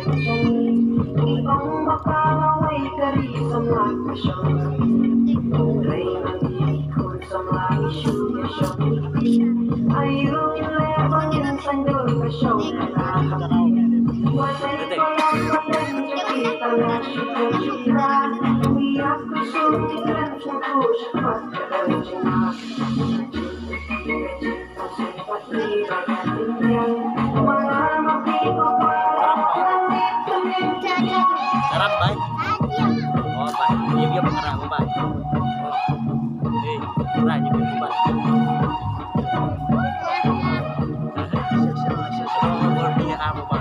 Ibang makalaway ka rin sa mga siyang kulay ng ikon sa mga isyu siyang ayun lebang yung sandol ka siyang nakakapit walay ko lang palang kita na syuka umiyak ko sukitan sa puso pagkakal siya Sarap ba? Oh, ba. Iya pengarang ba. Eh, murah ni ba. Boarding ka mo ba?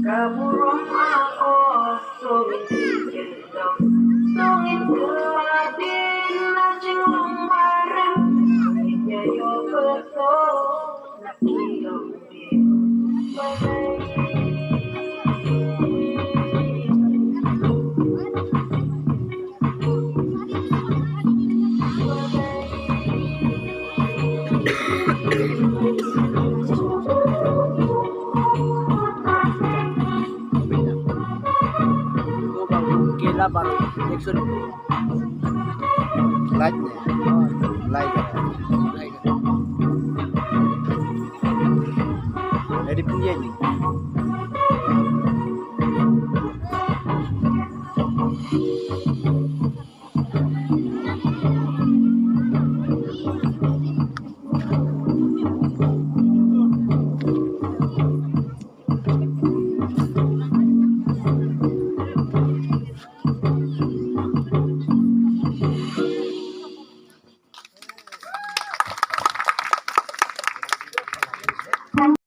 Kaburong ako, sumingin daw. Tungin kelatin na jingong marem. Hanya yo beto, nakilong din. Kila baru Jackson like jadi penyanyi